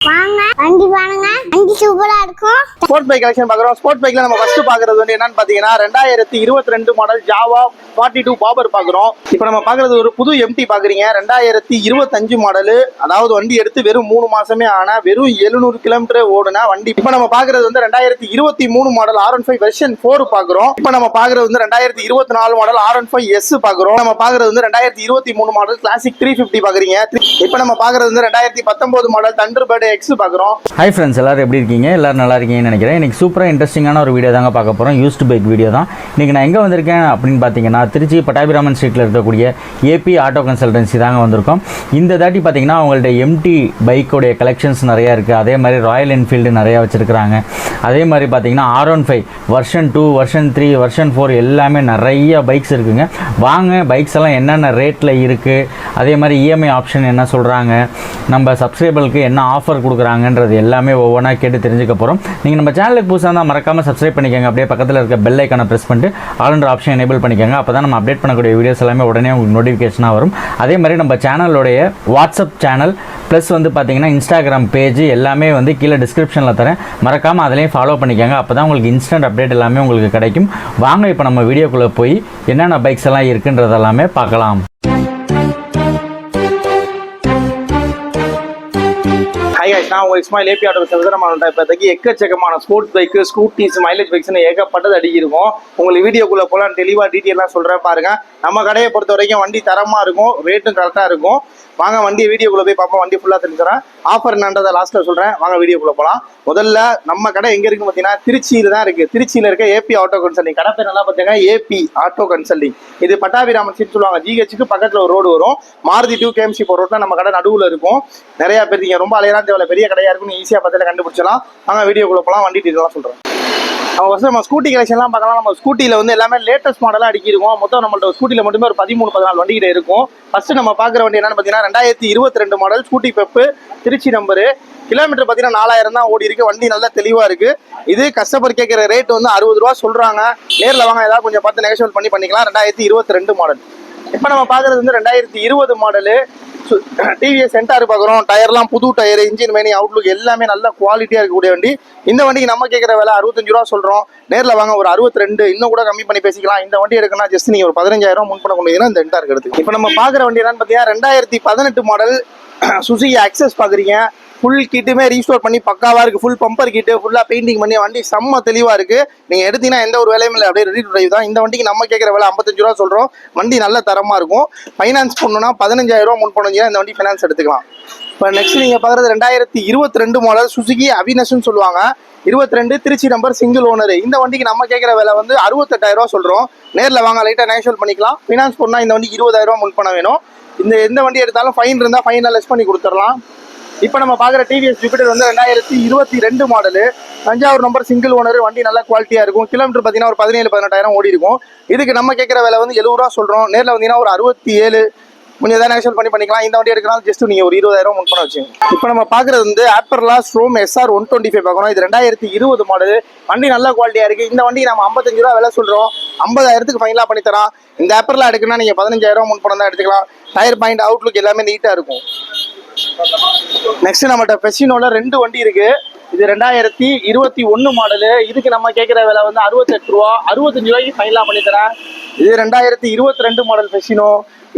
வாங்க வண்டி வாங்குங்க, வண்டி சூப்பரா இருக்கும். ஸ்போர்ட் பைக் கலெக்ஷன் பார்க்குறோம். ஸ்போர்ட் பைக்ல நம்ம ஃபர்ஸ்ட் பார்க்கறது வந்து என்னன்னு பார்த்தீங்கன்னா 2022 மாடல் ஜாவா 42 பாபர் பார்க்குறோம். இப்போ நம்ம பார்க்கறது ஒரு புது எம்டி பார்க்குறீங்க. 2025 மாடலு, அதாவது வண்டி எடுத்து வெறும் 3 மாசமே ஆன வெறும் 700 கிலோமீட்டர் ஓடுன வண்டி. இப்போ நம்ம பார்க்கறது வந்து 2023 மாடல் R15 வெர்ஷன் 4 பார்க்குறோம். இப்போ நம்ம பார்க்கறது வந்து 2024 மாடல் R15 S பார்க்குறோம். நம்ம பார்க்கறது வந்து 2023 மாடல் கிளாசிக் 350 பார்க்குறீங்க. இப்போ நம்ம பார்க்கறது வந்து 2019 மாடல் தண்டர்பர்ட் X பார்க்குறோம். ஹாய் ஃப்ரெண்ட்ஸ், எல்லாரும் எப்படி இருக்கீங்க? எல்லாரும் நல்லா இருக்கீங்கன்னு நினைக்கிறேன். இன்றைக்கி சூப்பராக இன்ட்ரெஸ்டிங்கான ஒரு வீடியோ தாங்க பார்க்க போகிறோம். யூஸ்டு பைக் வீடியோ தான். இன்றைக்கி நான் எங்கே வந்திருக்கேன் அப்படின்னு பார்த்தீங்கன்னா, திருச்சி பட்டாபிராமன் ஸ்ட்ரீட்டில் இருக்கக்கூடிய ஏபி ஆட்டோ கன்சல்டன்சி தாங்க வந்திருக்கோம். இந்த தாட்டி பார்த்தீங்கன்னா அவங்கள்ட்ட எம்டி பைக்கோடைய கலெக்ஷன்ஸ் நிறையா இருக்குது. அதே மாதிரி ராயல் என்ஃபீல்டு நிறையா வச்சுருக்கிறாங்க. அதே மாதிரி பார்த்தீங்கன்னா R15 வெர்ஷன் 2, வெர்ஷன் 3, வெர்ஷன் 4 எல்லாமே நிறைய பைக்ஸ் இருக்குங்க. வாங்க பைக்ஸ் எல்லாம் என்னென்ன ரேட்டில் இருக்குது, அதே மாதிரி இஎம்ஐ ஆப்ஷன் என்ன சொல்கிறாங்க, நம்ம சப்ஸ்கிரைபருக்கு என்ன ஆஃபர் கொடுக்குறாங்கன்றது எல்லாமே ஒவ்வொன்றா கேட்டு தெரிஞ்சுக்க போகிறோம். நீங்கள் நம்ம சேனலுக்கு புதுசாக இருந்தால் மறக்காமல் சப்ஸ்கிரைப் பண்ணிக்கோங்க. அப்படியே பக்கத்தில் இருக்க பெல் ஐக்கானை ப்ரெஸ் பண்ணிட்டு ஆல்ன்ற ஆப்ஷன் எனேபிள் பண்ணிக்கோங்க. அப்போ தான் நம்ம அப்டேட் பண்ணக்கூடிய வீடியோஸ் எல்லாமே உடனே உங்களுக்கு நோட்டிஃபிகேஷனாக வரும். அதே மாதிரி நம்ம சேனலோடைய வாட்ஸ்அப் சேனல் ப்ளஸ் வந்து பார்த்தீங்கன்னா இன்ஸ்டாகிராம் பேஜ் எல்லாமே வந்து கீழே டிஸ்கிரிப்ஷனில் தரேன். மறக்காமல் அதிலையும் ஃபாலோ பண்ணிக்கோங்க. அப்போ தான் உங்களுக்கு இன்ஸ்டன்ட் அப்டேட் எல்லாமே உங்களுக்கு கிடைக்கும். வாங்க இப்போ நம்ம வீடியோக்குள்ளே போய் என்னென்ன பைக்ஸ் எல்லாம் இருக்குன்றதெல்லாமே பார்க்கலாம். நான் உங்கள் இஸ்மாயில் ஏபி ஆட்டோ கன்சல்டன்சி. இப்போதைக்கு எக்கச்சக்கமான ஸ்போர்ட்ஸ் பைக்கு, ஸ்கூட்டிஸ், மைலேஜ் பைக்ஸ்னு ஏகப்பட்டது அடிக்கிருக்கும். உங்களுக்கு வீடியோக்குள்ளே போகலாம் தெளிவாக டீட்டெயிலாக சொல்கிறேன் பாருங்க. நம்ம கடையை பொறுத்த வரைக்கும் வண்டி தரமாக இருக்கும், ரேட்டும் கரெக்டாக இருக்கும். வாங்க வண்டி வீடியோக்குள்ளே போய் பார்ப்போம். வண்டி ஃபுல்லாக தெரிஞ்சுறேன். ஆஃபர் என்னன்றதை லாஸ்ட்டில் சொல்கிறேன். வாங்க வீடியோக்குள்ளே போகலாம். முதல்ல நம்ம கடை எங்கே இருக்குன்னு பார்த்தீங்கன்னா திருச்சியில் தான் இருக்குது. திருச்சியில் இருக்க ஏபி ஆட்டோ கன்சல்டிங் கடை பேர் நல்லா பார்த்தீங்கன்னா ஏபி ஆட்டோ கன்சல்டிங். இது பட்டாபிராமன் சீட் சொல்லுவாங்க. ஜிஹெச்சுக்கு பக்கத்தில் ஒரு ரோடு வரும். மாருதி 2 KMC போகிற ரோட்டில் நம்ம கடை நடுவில் இருக்கும். நிறையா பேர் நீங்கள் ரொம்ப அலையெல்லாம் தேவையில்ல, பெரிய கடையாக இருக்குன்னு ஈஸியாக பார்த்துல கண்டுபிடிச்சலாம். வாங்க வீடியோக்குள்ளே போகலாம். வண்டி டீட்டெயிலாக சொல்கிறேன். நம்ம ஃபஸ்ட்டு நம்ம ஸ்கூட்டி கலெக்ஷன்லாம் பார்க்கலாம். நம்ம ஸ்கூட்டியில் வந்து எல்லாமே லேட்டஸ்ட் மாடலாக அடிக்கிருக்கும். மொத்தம் நம்மள்ட்ட ஸ்கூட்டியில் மட்டுமே ஒரு 13-14 வண்டிகிட்ட இருக்கும். ஃபஸ்ட்டு நம்ம பார்க்குற வண்டி என்னென்னு பார்த்தீங்கன்னா 2022 model Scooty Pep, Trichy number. Kilometre பார்த்தீங்கன்னா 4000 தான் ஓடி இருக்குது. வண்டி நல்லா தெளிவாக இருக்குது. இது கஸ்டமர் கேட்குற ரேட் வந்து 60 ரூபா சொல்கிறாங்க. நேரில் வாங்க, ஏதாவது கொஞ்சம் பார்த்து நெகோஷியேட் பண்ணிக்கலாம். 2022 மாடல். இப்போ நம்ம பார்க்குறது வந்து 2020 மாடலு டிவிஎஸ் சென்டார் பார்க்குறோம். டயர்லாம் புது டயர், இன்ஜின் மைனி, அவுட்லுக் எல்லாமே நல்ல குவாலிட்டியாக இருக்கக்கூடிய வண்டி. இந்த வண்டிக்கு நம்ம கேட்குற விலை 65 ரூபா சொல்கிறோம். நேரில் வாங்க ஒரு 62, இன்னும் கூட கம்மி பண்ணி பேசிக்கலாம். இந்த வண்டி எடுக்கணும் ஜஸ்ட் நீங்கள் ஒரு 15,000 முன் பண்ண கொண்டீங்கன்னா இந்த சென்டார் எடுத்து. இப்போ நம்ம பார்க்குற வண்டி என்னன்னு பார்த்தீங்கன்னா 2018 மாடல் சுசுகி ஆக்சஸ் பார்க்குறீங்க. ஃபுல் கிட்டுமே ரீஸ்டோர் பண்ணி பக்காவாக இருக்குது. ஃபுல் பம்பர் கிட்டு ஃபுல்லாக பெயிண்டிங் பண்ணி வண்டி செம்ம தெளிவாக இருக்குது. நீங்கள் எடுத்தீங்கன்னா எந்த ஒரு வேலையும் இல்லை, அப்படியே ரெடி டு டிரைவ் தான். இந்த வண்டிக்கு நம்ம கேட்குற விலை 55 ரூபா சொல்கிறோம். வண்டி நல்ல தரமாக இருக்கும். ஃபைனான்ஸ் பண்ணணும்னா 15,000 ரூபா முன் பண்ணுவீங்கன்னா இந்த வண்டி ஃபைனான்ஸ் எடுத்துக்கலாம். இப்போ நெக்ஸ்ட் நீங்கள் பார்க்குறது 2022 மாடல் சுசுகி அவினஸ்ன்னு சொல்லுவாங்க. 22 திருச்சி நம்பர் சிங்கிள் ஓனர். இந்த வண்டிக்கு நம்ம கேட்குற விலை வந்து 68,000 ரூபா சொல்கிறோம். நேரில் வாங்க, லைட்டாக நெகோஷியேட் பண்ணிக்கலாம். ஃபைனான்ஸ் பண்ணால் இந்த வண்டிக்கு 20,000 ரூபா முன் பண்ண வேணும். எந்த வண்டி எடுத்தாலும் ஃபைன் இருந்தால் ஃபைனாக லெஸ் பண்ணி கொடுத்துடலாம். இப்போ நம்ம பார்க்குற டிவிஎஸ் ஜூபிட்டர் வந்து 2022 model, Thanjavur number single owner. வண்டி நல்ல குவாலிட்டியாக இருக்கும். கிலோமீட்டர் பார்த்தீங்கன்னா ஒரு 17-18,000 ஓடி இருக்கும். இதுக்கு நம்ம கேட்குற விலை வந்து 70 ரூபா சொல்கிறோம். நேரில் வந்தீங்கன்னா ஒரு 67, கொஞ்சம் எதாவது நெகோஷியேட் பண்ணிக்கலாம். இந்த வண்டி எடுக்கலாம் ஜஸ்ட் நீங்கள் ஒரு 20,000 முன் பண்ண வச்சுங்க. இப்போ நம்ம பார்க்குறது வந்து ஆப்பர்லா ஸ்ட்ரோம் SR 125 பார்க்கணும். இது 2020 மாடல். வண்டி நல்ல குவாலிட்டியாக இருக்குது. இந்த வண்டிக்கு நம்ம 55 ரூபா விலை சொல்கிறோம். 50,000க்கு ஃபைனலாக பண்ணித்தரோம். இந்த ஆப்பர்லா எடுக்கணும்னா நீங்கள் 15,000 முன் பண்ண தான் எடுத்துக்கலாம். டயர் பாயிண்ட், அவுட்லுக் எல்லாமே நீட்டாக இருக்கும். நெக்ஸ்ட் நம்மகிட்ட பெசினோல 2 வண்டி இருக்கு. இது 2021 மாடலு. இதுக்கு நம்ம கேட்குற விலை வந்து 68 ரூபா. 65 ரூபாய்க்கு ஃபைனலாக பண்ணித்தரேன். இது 2022 மாடல் பெசினோ.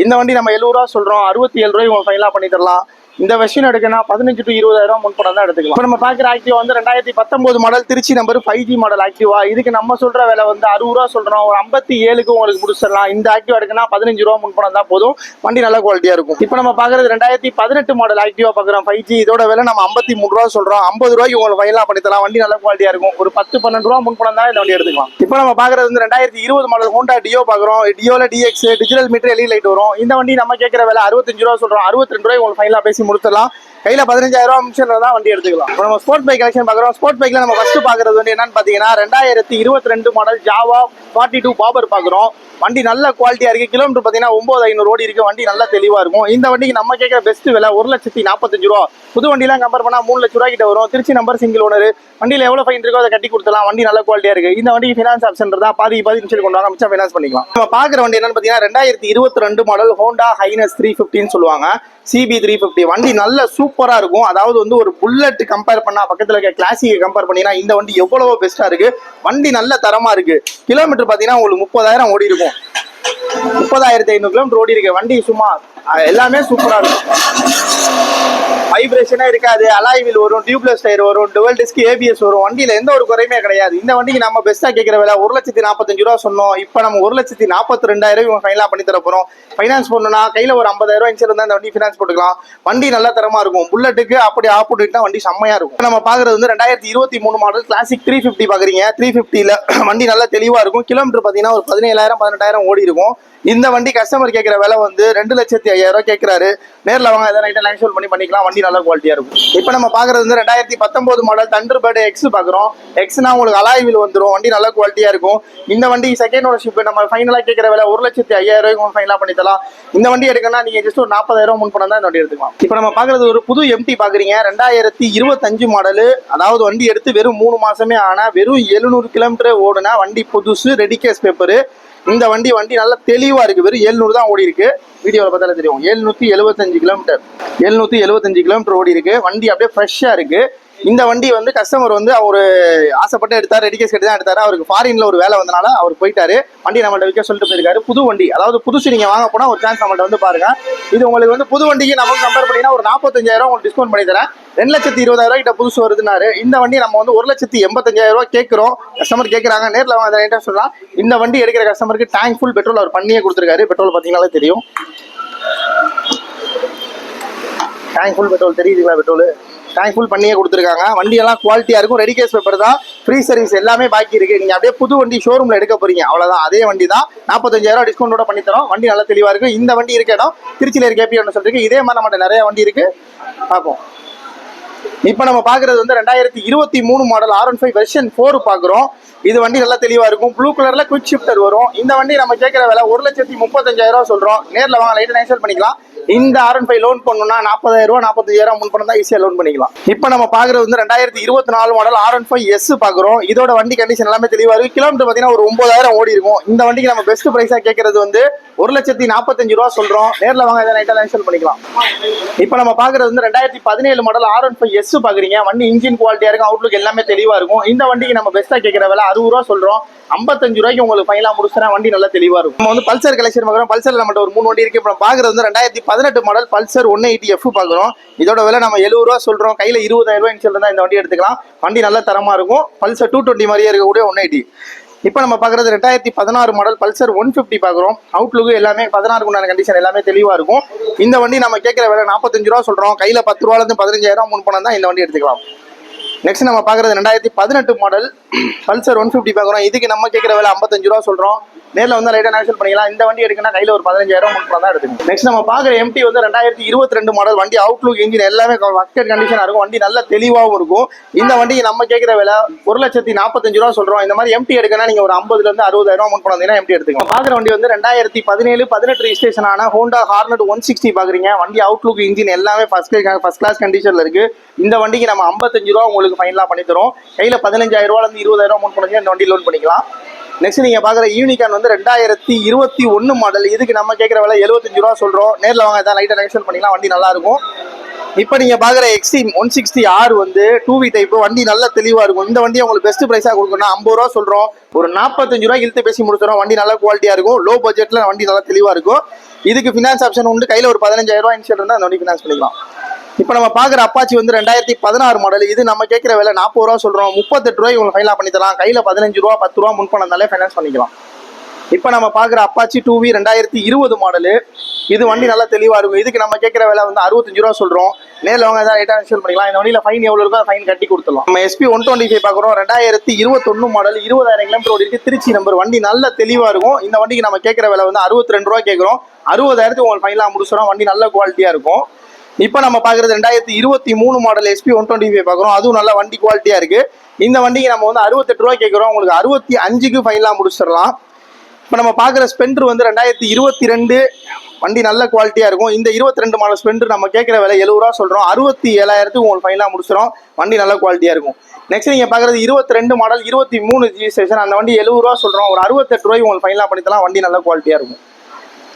இந்த வண்டி நம்ம 70 ரூபா சொல்கிறோம். 67 ரூபாய்க்கு உங்களுக்கு ஃபைனலாக பண்ணி தரலாம். இந்த வெர்ஷன் எடுக்கணும் 15 to 20,000 முன் பணம் தான் எடுத்துக்கலாம். இப்போ நம்ம பார்க்குற ஆக்டிவா வந்து 2019 model Trichy number 5G model Activa. இதுக்கு நம்ம சொல்கிற விலை வந்து 60 ரூபா சொல்கிறோம். ஒரு 57க்கு உங்களுக்கு முடிச்சிடலாம். இந்த ஆக்டிவா எடுக்கணும் 15 ரூபா முன் பணம் தான் போதும். வண்டி நல்ல குவாலிட்டியாக இருக்கும். இப்போ நம்ம பார்க்குறது 2018 மாடல் ஆக்டிவா பார்க்குறோம் 5G. இதோட விலை நம்ம 53 ரூபா சொல்கிறோம். 50 ரூபாய்க்கு உங்களுக்கு ஃபைனலாக பண்ணி தரலாம். வண்டி நல்ல குவாலிட்டியாக இருக்கும். ஒரு 10-12 ரூபா முன் பணம் தான் இந்த வண்டி எடுத்துக்கலாம். இப்போ நம்ம பார்க்குறது வந்து 2020 மாடல் ஹோண்டா டியோ பார்க்குறோம். டியோவில் DX digital meter LED light வரும். இந்த வண்டி நம்ம கேட்குற விலை 65 ரூபா சொல்கிறோம். 62 ரூபாய்க்கு உங்களுக்கு ஃபைனலாக பேசி முடிச்சிடலாம். கையில் 15,000 ரூபா மிஷின் தான் வண்டி எடுத்துக்கலாம். இப்போ நம்ம ஸ்போர்ட் பைக் கலெக்ஷன் பார்க்குறோம். ஸ்போர்ட் பைக்கில் நம்ம ஃபஸ்ட்டு பார்க்குறது வந்து என்னன்னு பார்த்தீங்கன்னா 2022 மாடல் ஜாவா 42 பாபர் பார்க்குறோம். வண்டி நல்ல குவாலிட்டியாக இருக்குது. கிலோமீட்டர் பார்த்தீங்கன்னா 9,500 ஓடி இருக்குது. வண்டி நல்லா தெளிவாக இருக்கும். இந்த வண்டிக்கு நம்ம கேட்குற பெஸ்ட் விலை 1,45,000 ரூபா. புது வண்டிலாம் கம்பேர் பண்ணால் 3 லட்ச ரூபா கிட்ட வரும். Trichy number single owner. வண்டியில் எவ்வளோ ஃபைன் இருக்கோ அதை கட்டி கொடுத்துலாம். வண்டி நல்ல குவாலிட்டியாக இருக்குது. இந்த வண்டிக்கு ஃபினான்ஸ் ஆப்ஷன் தான். பாதி இன்ஷியல் கொண்டு வாங்க, மிச்சம் ஃபினான்ஸ் பண்ணிக்கலாம். நம்ம பார்க்குற வண்டி என்னன்னு பார்த்தீங்கன்னா 2022 மாடல் ஹோண்டா ஹைனஸ் 350 சொல்லுவாங்க. CB 350 வண்டி நல்ல சூப்பர் சூப்பரா இருக்கும். அதாவது வந்து ஒரு புல்லட் கம்பேர் பண்ணா, பக்கத்துல இருக்க கிளாசிக்கை கம்பேர் பண்ணினா இந்த வண்டி எவ்வளவோ பெஸ்டா இருக்கு. வண்டி நல்ல தரமா இருக்கு. கிலோமீட்டர் பாத்தீங்கன்னா உங்களுக்கு 30,000 ஓடி இருக்கும். 30,500 கிலோமீட்டர் ஓடி இருக்கு வண்டி. சும்மா எல்லாமே சூப்பரா இருக்கும். வைப்ரேஷனே இருக்காது. அலாய் வீல் வரும், டியூப்லெஸ் டயர் வரும், டுவல் டிஸ்க் ஏபிஎஸ் வரும். வண்டியில எந்த ஒரு குறையுமே கிடையாது. இந்த வண்டிக்கு நம்ம பெஸ்டா கேட்கிற விலை 1,45,000 சொன்னோம். இப்போ நம்ம 1,42,000 ஃபைனலா பண்ணி தர போறோம். ஃபைனான்ஸ் பண்ணணும்னா கையில ஒரு 50,000 இன்சூரன்ஸ் இருந்தா இந்த வண்டி ஃபைனான்ஸ் போட்டுக்கலாம். வண்டி நல்ல தரமா இருக்கும். புல்லட்டுக்கு அப்படி ஆப்போசிட் வண்டி செம்மையா இருக்கும். நம்ம பாக்குறது வந்து 2023 மாடல் கிளாசிக் 350 பாக்குறீங்க. 350ல வண்டி நல்லா தெளிவா இருக்கும். கிலோமீட்டர் பாத்தீங்கன்னா ஒரு 17,000 18,000 ஓடி இருக்கும். இந்த வண்டி கஸ்டமர் கேட்கிற விலை வந்து 2,05,000 கேட்கிறாரு. நேரில் வாங்க, எதாவது நைட்டை நேச்சுரல் பண்ணிக்கலாம். வண்டி நல்ல குவாலிட்டியா இருக்கும். இப்போ நம்ம பாக்குறது வந்து 2019 மாடல் தண்டர்பர்ட் எக்ஸ் பாக்குறோம். எக்ஸ்னா உங்களுக்கு அலாய் வீல் வந்துடும். வண்டி நல்ல குவாலிட்டியா இருக்கும். இந்த வண்டி செகண்ட் ஓனர்ஷிப் நம்ம ஃபைனலா கேட்கிற விலை 1,05,000 ஃபைனலா பண்ணி தரலாம். இந்த வண்டி எடுக்கணும்னா நீங்க ஜஸ்ட் ஒரு 40,000 முன் பண்ணா தான் இந்த வண்டி எடுத்துக்கலாம். இப்போ நம்ம பாக்குறது ஒரு புது எம்டி பாக்குறீங்க. 2025 மாடலு. அதாவது வண்டி எடுத்து வெறும் 3 மாசமே ஆனா வெறும் 700 கிலோமீட்டர் ஓடுனா வண்டி புதுசு, ரெடி கேஸ் பேப்பரு. இந்த வண்டி நல்லா தெளிவா இருக்கு. வெறும் 700 தான் ஓடி இருக்கு. வீடியோவில் பார்த்தாலே தெரியும். 775 கிலோமீட்டர் 775 கிலோமீட்டர் ஓடி இருக்கு. வண்டி அப்படியே ஃப்ரெஷ்ஷா இருக்கு. இந்த வண்டி வந்து கஸ்டமர் வந்து அவரு ஆசைப்பட்டு எடுத்தாரு. ரெடிகேஸ் கட்டி தான் எடுத்தாரு. அவருக்கு ஃபாரின்ல ஒரு வேலை வந்தனால அவர் போயிட்டாரு. வண்டி நம்மள்ட்ட விற்க சொல்லிட்டு போயிருக்காரு. புது வண்டி, அதாவது புதுசு நீங்க வாங்க போனா ஒரு சான்ஸ் நம்மள்ட்ட வந்து பாருங்க. இது உங்களுக்கு வந்து புது வண்டிக்கு நமக்கு கம்பேர் பண்ணினா ஒரு 45,000 உங்களுக்கு டிஸ்கவுண்ட் பண்ணி தரேன். 2,20,000 கிட்ட புதுசு வருதுனாரு. இந்த வண்டி நம்ம வந்து 1,85,000 கேட்கிறோம். கஸ்டமர் கேட்கறாங்க. நேரில் வாங்க அதை சொல்லலாம். இந்த வண்டி எடுக்கிற கஸ்டமருக்கு டேங்க் ஃபுல் பெட்ரோல் அவர் பண்ணியே கொடுத்துருக்காரு. பெட்ரோல் பார்த்தீங்கன்னாலே தெரியும். டேங்க் ஃபுல் பெட்ரோல் தெரியுதுங்களா? பெட்ரோல் டேங்க் ஃபுல் பண்ணியே கொடுத்துருக்காங்க. வண்டி எல்லாம் குவாலிட்டியா இருக்கும். ரெடி கேஸ் பேப்பர் தான். ஃப்ரீ சர்வீஸ் எல்லாமே பாக்கி இருக்கு. நீங்க அப்படியே புது வண்டி ஷோரூம்ல எடுக்க போறீங்க, அவ்வளவுதான். அதே வண்டி தான். 45,000 டிஸ்கவுண்டோட பண்ணி தரோம். வண்டி நல்லா தெளிவா இருக்கு. இந்த வண்டி இருக்க இடம் திருச்சியில இருக்க ஏபி சொல்லிருக்கு. இதே மாதிரி நம்மகிட்ட நிறைய வண்டி இருக்கு, பார்ப்போம். இப்போ நம்ம பாக்குறது வந்து 2023 மாடல் R15 வெர்ஷன் 4 பாக்குறோம். இது வண்டி நல்லா தெளிவா இருக்கும். ப்ளூ கலர்ல குவிக் ஷிஃப்டர் வரும். இந்த வண்டி நம்ம கேட்கிற விலை 1,35,000 சொல்றோம். நேரில் வாங்க, லைட்டா நேச்சல் பண்ணிக்கலாம். இந்த R15 லோன் பண்ணணும்னா 40,000 45,000 முன் பண்ணா ஈஸியா லோன் பண்ணிக்கலாம். இப்போ நம்ம பாக்குறது வந்து 2024 மாடல் R15S பாக்குறோம். இதோட வண்டி கண்டிஷன் எல்லாமே தெளிவா இருக்கு. கிலோமீட்டர் பாத்தீங்கன்னா ஒரு 9,000 ஓடி இருக்கும். இந்த வண்டிக்கு நம்ம பெஸ்ட் பிரைஸா கேட்கறது வந்து 1,45,000 சொல்றோம். நேரில் வாங்க, இதை லைட்டா நேச்சல் பண்ணிக்கலாம். இப்போ நம்ம பாக்குறது வந்து 2017 மாடல் R15S பாக்குறீங்க. வண்டி இன்ஜின் குவாலிட்டியா இருக்கும். அவுட்லுக் எல்லாமே தெளிவா இருக்கும். இந்த வண்டிக்கு நம்ம பெஸ்டா கேட்கிற விலை 60 சொல்றோம். 55 ரூபாய்க்கு உங்களுக்கு ஃபைனலா முடிச்சுனா வண்டி நல்லா தெளிவா இருக்கும். நம்ம வந்து பல்சர் கலெக்ஷன் பார்க்குறோம். பல்சர் நம்மகிட்ட ஒரு 3 வண்டி இருக்கு. இப்போ பாக்குறது வந்து 2018 மாடல் பல்சர் 180F பாக்குறோம். இதோட விலை நம்ம 70 ரூபா சொல்றோம். கையில 20,000 இன்சூரன்ஸ் இருந்தா இந்த வண்டி எடுத்துக்கலாம். வண்டி நல்ல தரமா இருக்கும். பல்சர் 220 மாதிரியே இருக்கக்கூடிய 180. இப்போ நம்ம பாக்குறது 2016 மாடல் பல்சர் 150 பாக்குறோம். அவுட்லுக் எல்லாமே 16 உண்டான கண்டிஷன் எல்லாமே தெளிவா இருக்கும். இந்த வண்டி நம்ம கேட்கிற விலை 45 ரூபா சொல்றோம். கையில 10 ரூபால இருந்து 15,000 முன் பணம் தான் இந்த வண்டி எடுத்துக்கலாம். நெக்ஸ்ட் நம்ம பாக்குறது 2018 மாடல் பல்சர் 150 பாக்குறோம். இதுக்கு நம்ம கேட்கிற விலை 55 ரூபா சொல்றோம். நேரில் வந்து லைட்டா நேச்சுரல் பண்ணிக்கலாம். இந்த வண்டி எடுக்கணும் கையில ஒரு 15,000 முன் பணம் தான் எடுத்துக்கணும். நெக்ஸ்ட் நம்ம பாக்குற MT வந்து 2022 மாடல். வண்டி அவுட்லுக் இன்ஜின் எல்லாமே வர்க்கட் கண்டிஷனா இருக்கும். வண்டி நல்ல தெளிவாகவும் இருக்கும். இந்த வண்டிக்கு நம்ம கேட்கிற விலை 1,45,000 ரூபா சொல்றோம். இந்த மாதிரி MT எடுக்கணும் நீங்க ஒரு 50,000 இருந்து 60,000 முன் பணம் MT எடுத்துக்கலாம். பாக்குற வண்டி வந்து 2017-18 ரெஜிஸ்ட்ரேஷன் ஆன ஹோண்டா ஹார்னட் 160 பாக்குறீங்க. வண்டி அவுட்லுக் இன்ஜின் எல்லாமே ஃபர்ஸ்ட் கிளாஸ் கண்டிஷன்ல இருக்கு. இந்த வண்டிக்கு நம்ம 55 ரூபா உங்களுக்கு ஃபைனலா பண்ணி தரோம். கையில 15,000 ரூபால இருந்து 20,000 முன் பணம் இந்த வண்டி லோன் பண்ணிக்கலாம். நெக்ஸ்ட் நீங்க பாக்குற யூனிகான் வந்து 2021 மாடல். இதுக்கு நம்ம கேட்கிற விலை 75 ரூபா சொல்றோம். நேரில் வாங்க, இதான் லைட்டா நேச்சுரல் பண்ணிக்கலாம். வண்டி நல்லா இருக்கும். இப்போ நீங்க பாக்குற எக்ஸ்ட்ரீம் 160R வந்து 2V டைப். வண்டி நல்ல தெளிவா இருக்கும். இந்த வண்டி உங்களுக்கு பெஸ்ட் பிரைஸா கொடுக்கணும் 50 ரூபா சொல்றோம். ஒரு 45 ரூபாய் இழுத்து பேசி முடிச்சிடும். வண்டி நல்ல குவாலிட்டியா இருக்கும். லோ பட்ஜெட்ல வண்டி நல்லா தெளிவா இருக்கும். இதுக்கு ஃபினான்ஸ் ஆப்ஷன் உண்டு. கையில ஒரு 15,000 ரூபாய் இன்சூரன்ஸ் இருந்தா அந்த வண்டி ஃபினான்ஸ் பண்ணிக்கலாம். இப்போ நம்ம பாக்குற அப்பாச்சி வந்து 2016 மாடல். இது நம்ம கேட்கிற விலை 40 ரூபா சொல்றோம். 38 ரூபாய் உங்களுக்கு ஃபைனலா பண்ணி தரலாம். கையில 15 ரூபா 10 ரூபா முன் பணம் தாலே ஃபைனான்ஸ் பண்ணிக்கலாம். இப்போ நம்ம பாக்குற அப்பாச்சி 2V 2020 மாடல். இது வண்டி நல்லா தெளிவா இருக்கும். இதுக்கு நம்ம கேட்கிற விலை வந்து 65 ரூபா சொல்றோம். நேரில் வாங்க, தான் லைட்டா இன்சூரன்ஸ் பண்ணிக்கலாம். இந்த வண்டியில ஃபைன் எவ்வளவு இருக்கோ ஃபைன் கட்டி கொடுத்துடலாம். நம்ம SP 125 பாக்குறோம். 2021 மாடல் 20,000 கிலோமீட்டர் இருக்கு. திருச்சி நம்பர். வண்டி நல்ல தெளிவா இருக்கும். இந்த வண்டிக்கு நம்ம கேட்கிற விலை வந்து 62 ரூபா கேட்கிறோம். 60,000 உங்களுக்கு ஃபைனலா முடிச்சிடும். வண்டி நல்ல குவாலிட்டியா இருக்கும். இப்போ நம்ம பாக்குறது 2023 மாடல் SP 125 பாக்குறோம். அதுவும் நல்ல வண்டி குவாலிட்டியா இருக்கு. இந்த வண்டிக்கு நம்ம வந்து 68 ரூபா கேட்கிறோம். உங்களுக்கு 65க்கு ஃபைனலா முடிச்சிடலாம். இப்போ நம்ம பாக்குற ஸ்பெண்டர் வந்து 2022 வண்டி நல்ல குவாலிட்டியா இருக்கும். இந்த 22 மாடல் ஸ்பெண்டர் நம்ம கேட்கிற விலை 70 ரூபா சொல்றோம். 67,000 உங்களுக்கு ஃபைனலா முடிச்சிடும். வண்டி நல்ல குவாலிட்டியா இருக்கும். நெக்ஸ்ட் நீங்க பாக்குறது 22 மாடல் 23 ரெஜிஸ்ட்ரேஷன். அந்த வண்டி 70 ரூபா சொல்றோம். ஒரு 68 ரூபாய் உங்களுக்கு ஃபைனலா பண்ணித்தலாம். வண்டி நல்ல குவாலிட்டியா இருக்கும்.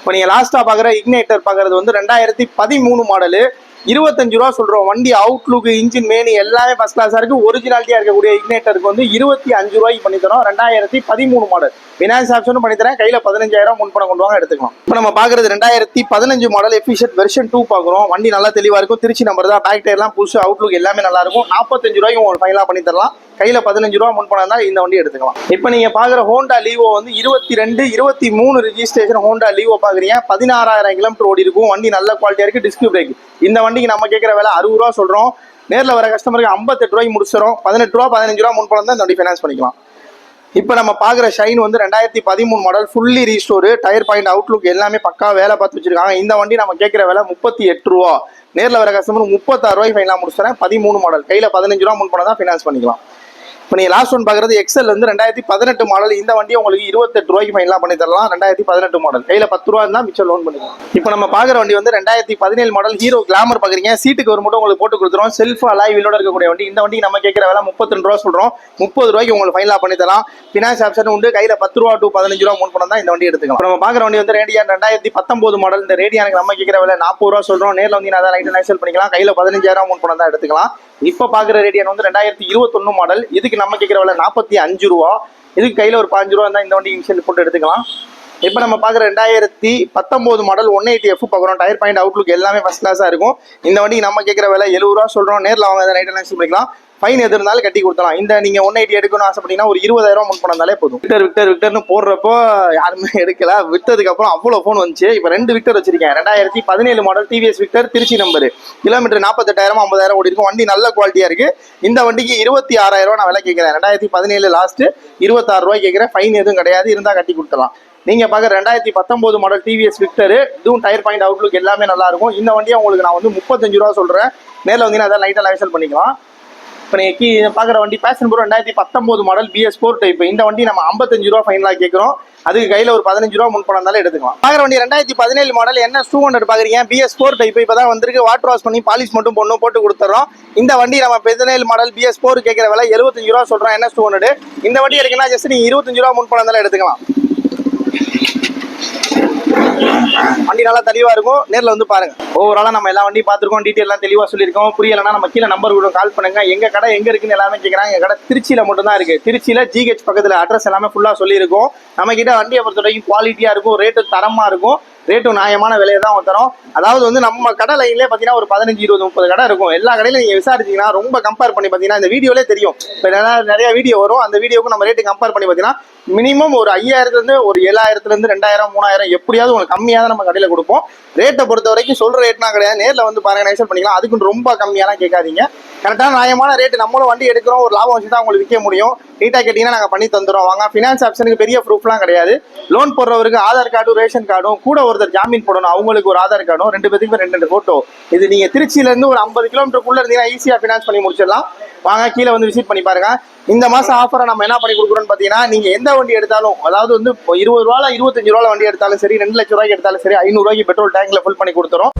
இப்போ நீங்க லாஸ்டா பாக்குற இக்னைட்டர் பாக்குறது வந்து 2013 மாடலு. 25 ரூபா சொல்றோம். வண்டி அவுட்லுக், இன்ஜின், மேனி எல்லாமே ஃபர்ஸ்ட் கிளாஸா இருக்கு. ஒரிஜினாலிட்டியா இருக்கக்கூடிய இக்னேட்டருக்கு வந்து 25 ரூபாய்க்கு பண்ணி தரோம். 2013 மாடல். ஃபினான்ஸ் ஆப்ஷனும் பண்ணி தரேன். கையில 15,000 முன்பணம் கொண்டு வாங்க, எடுத்துக்கலாம். இப்போ நம்ம பாக்குறது 2015 மாடல் எஃபிஷியன்ட் வெர்ஷன் 2 பாக்குறோம். வண்டி நல்லா தெளிவா இருக்கும். திருச்சி நம்பர் தான். பேக் டயர்லாம் புதுசு, அவுட்லுக் எல்லாமே நல்லா இருக்கும். 45 ரூபாய்க்கு உங்களுக்கு ஃபைனலா பண்ணி தரலாம். கையில 15 ரூபா முன்பணம் தான், இந்த வண்டி எடுத்துக்கலாம். இப்போ நீங்க பாக்குற ஹோண்டா லீவோ வந்து 22, 23 ரெஜிஸ்ட்ரேஷன் ஹோண்டா லீவோ பாக்குறீங்க. 16,000 கிலோமீட்டர் ஓடி இருக்கும். வண்டி நல்ல குவாலிட்டியா இருக்கு. Disc brake. இந்த வண்டிக்கு நம்ம கேட்கிற விலை 60 ரூபா சொல்றோம். நேரில் வர கஸ்டமருக்கு 58 ரூபாய்க்கு முடிச்சிடும். 18 ரூபா 15 ரூபா முன்பணம் தான் இந்த வண்டி ஃபைனான்ஸ் பண்ணிக்கலாம். இப்போ நம்ம பார்க்குற ஷைன் வந்து 2013 model, fully restore, tyre point, outlook எல்லாமே பக்கா வேலை பார்த்து வச்சிருக்காங்க. இந்த வண்டி நம்ம கேட்குற விலை 38 ரூபா. நேரில் வர கஸ்டமர் 36 ரூபாய்க்கு ஃபைனலாக முடிச்சுறேன். 13 மாடல். கையில் 15 ரூபா முன்பணம் தான் ஃபைனான்ஸ் பண்ணிக்கலாம். இப்போ நீங்கள் லாஸ்ட் ஒன் பார்க்குறது எக்ஸல் வந்து 2018 மாடல். இந்த வண்டி உங்களுக்கு 28 ரூபாய்க்கு ஃபைனலாக பண்ணி தரலாம். 2018 மாடல். கையில் 10 ரூபா இருந்தால் மிச்சம் லோன் பண்ணிக்கலாம். இப்போ நம்ம பார்க்குற வண்டி வந்து 2017 மாடல் ஹீரோ கிளாமர் பார்க்குறீங்க. சீட்டு கவர் மட்டும் உங்களுக்கு போட்டு கொடுத்துருவோம். செல்ஃப் அலாய் வீலோட இருக்கக்கூடிய வண்டி. இந்த வண்டி நம்ம கேட்குற விலை 32 ரூபா சொல்கிறோம். 30 ரூபாய்க்கு உங்களுக்கு ஃபைனலாக பண்ணி தரலாம். ஃபினான்ஸ் ஆப்ஷன் உண்டு. கையில் 10 ரூபா டு 15 ரூபா முன்பணம் தான் இந்த வண்டி எடுத்துக்கலாம். நம்ம பார்க்குற வண்டி வந்து ரேடியான் 2019 மாடல். இந்த ரேடியானுக்கு நம்ம கேட்குற விலை 40 ரூபா சொல்கிறோம். நேரில் வந்து நான் லைட் நேஷனல் பண்ணிக்கலாம். கையில் 15,000 முன்பணம் தான் எடுத்துக்கலாம். இப்போ பார்க்குற ரேடியன் வந்து 2021 மாடல். இதுக்கு நம்ம கேட்குற விலை 45 ரூபா. இதுக்கு கையில் ஒரு 5 ரூபா இருந்தால் இந்த வண்டி இன்சென்ட் போட்டு எடுத்துக்கலாம். இப்போ நம்ம பார்க்குற 2019 மாடல் 180F பார்க்குறோம். டயர் பாயிண்ட், அவுட்லுக் எல்லாமே ஃபர்ஸ்ட் கிளாஸாக இருக்கும். இந்த வண்டிக்கு நம்ம கேட்குற விலை 70 ரூபா சொல்கிறோம். நேரில் வாங்க லைட் நேஷனல் பண்ணிக்கலாம். ஃபைன் எது இருந்தாலும் கட்டி கொடுத்தலாம். இந்த நீங்கள் 180 எடுக்கணும்னு ஆசைப்பட்டீங்கன்னா ஒரு 20,000 முன்பணம் இருந்தாலே போதும். விக்டர்னு போடுறப்போ யாருமே எடுக்கல. விட்டதுக்கப்புறம் அவ்வளோ ஃபோன் வந்துச்சு. இப்போ 2 விக்டர் வச்சிருக்கேன். 2017 model TVS Victor, Trichy number. Kilometre 48,000 50,000 ஓடி இருக்கும். வண்டி நல்ல குவாலிட்டியாக இருக்குது. இந்த வண்டிக்கு 26,000 நான் விலை கேட்குறேன். 2017 லாஸ்ட்டு 26 ரூபாய் கேட்குறேன். ஃபைன் எதுவும் கிடையாது. இருந்தால் கட்டி கொடுத்தலாம். நீங்கள் பார்க்குற 2019 மாடல் டிவிஎஸ் விக்டர். இதுவும் டயர் பாயிண்ட், அவுட்லுக் எல்லாமே நல்லா இருக்கும். இந்த வண்டியை உங்களுக்கு நான் வந்து 35 ரூபா சொல்கிறேன். நேரில் வந்து அதான் லைட்டாக லைசல் பண்ணிக்கலாம். இப்போ நீங்கள் பார்க்குற வண்டி fashion bro 2019 model BS4 type. இந்த வண்டி நம்ம 55 ரூபா ஃபைனலாக கேட்குறோம். அதுக்கு கையில் ஒரு 15 ரூபா முன்பணம் இருந்தாலும் எடுத்துக்கலாம். பார்க்குற வண்டி 2017 மாடல் NS 200 பார்க்குறீங்க. BS4 type. இப்போ தான் வந்திருக்கு. வாட்டர் வாஷ் பண்ணி பாலிஷ் மட்டும் போட்டு கொடுத்துறோம். இந்த வண்டி நம்ம 17 மாடல் BS4 கேட்குற விலை 75 ரூபா சொல்கிறோம். NS 200. இந்த வண்டி இருக்குன்னா ஜஸ்ட் நீங்கள் 25 ரூபா முன்பணம் இருந்தாலும் எடுத்துக்கலாம். வண்டி நல்லா தெளிவா இருக்கும். நேரில் வந்து பாருங்க. ஓவராலா நம்ம எல்லா வண்டியும் பார்த்துருக்கோம். டீட்டெயில் எல்லாம் தெளிவா சொல்லியிருக்கோம். புரியலைன்னா நம்ம கீழே நம்பர் கூட கால் பண்ணுங்க. எங்க கடை எங்க இருக்குன்னு எல்லாமே கேட்குறாங்க. எங்க கடை திருச்சியில மட்டும் தான் இருக்கு. திருச்சியில GH பக்கத்துல அட்ரஸ் எல்லாமே ஃபுல்லா சொல்லியிருக்கோம். நம்ம கிட்ட வண்டியை பொறுத்த வரைக்கும் குவாலிட்டியா இருக்கும். ரேட்டு தரமா இருக்கும். ரேட்டும் நியாயமான விலையை தான் தரோம். அதாவது வந்து நம்ம கடை லைன்லேயே பார்த்தீங்கன்னா ஒரு 15, 20, 30 கடை இருக்கும். எல்லா கடையிலும் நீங்கள் விசாரிச்சிங்கன்னா ரொம்ப கம்பேர் பண்ணி பார்த்தீங்கன்னா இந்த வீடியோலே தெரியும். இப்போ நிறைய வீடியோ வரும். அந்த வீடியோக்கு நம்ம ரேட்டு கம்பேர் பண்ணி பார்த்தீங்கன்னா மினிமம் ஒரு 5,000 ஒரு 7,000 2,000 3,000 எப்படியாவது உங்களுக்கு கம்மியாக தான் நம்ம கடையில் கொடுப்போம். ரேட்டை பொறுத்த வரைக்கும் சொல்கிற ரேட்னா கிடையாது. நேரில் வந்து பாருங்க, நைசல் பண்ணிக்கலாம். அதுக்கு ரொம்ப கம்மியாலாம் கேட்காதீங்க. கரெக்டான நியாயமான ரேட்டு. நம்மளும் வண்டி எடுக்கிறோம், ஒரு லாபம் வச்சு தான் உங்களுக்கு விற்க முடியும். நீட்டாக கேட்டிங்கன்னா நாங்கள் பண்ணி தந்துடுறோம். வாங்க. ஃபினான்ஸ் ஆப்ஷனுக்கு பெரிய ப்ரூஃப்லாம் கிடையாது. லோன் போடுறவருக்கு ஆதார் கார்டும் ரேஷன் கார்டும் கூட ஒருத்தர் ஜாமீன் போடணும். அவங்களுக்கு ஒரு ஆதார் கார்டும் 2 பேருக்கு 2 ஃபோட்டோ. இது நீங்கள் திருச்சியிலேருந்து ஒரு 50 கிலோமீட்டருக்குள்ளே இருந்தீங்கன்னா ஈஸியாக ஃபினான்ஸ் பண்ணி முடிச்சிடலாம். வாங்க, கீழே வந்து விசிட் பண்ணி பாருங்க. இந்த மாதம் ஆஃபரை நம்ம என்ன பண்ணி கொடுக்குறோன்னு பார்த்தீங்கன்னா, நீங்கள் எந்த வண்டி எடுத்தாலும், அதாவது வந்து இப்போ 20 ரூபாயில் 25 ரூபாயில் வண்டி எடுத்தாலும் சரி, 2 லட்சம் ரூபாய்க்கு எடுத்தாலும் சரி, 500 ரூபாய்க்கு பெட்ரோல் டேங்கில் ஃபுல் பண்ணி கொடுத்துரும்.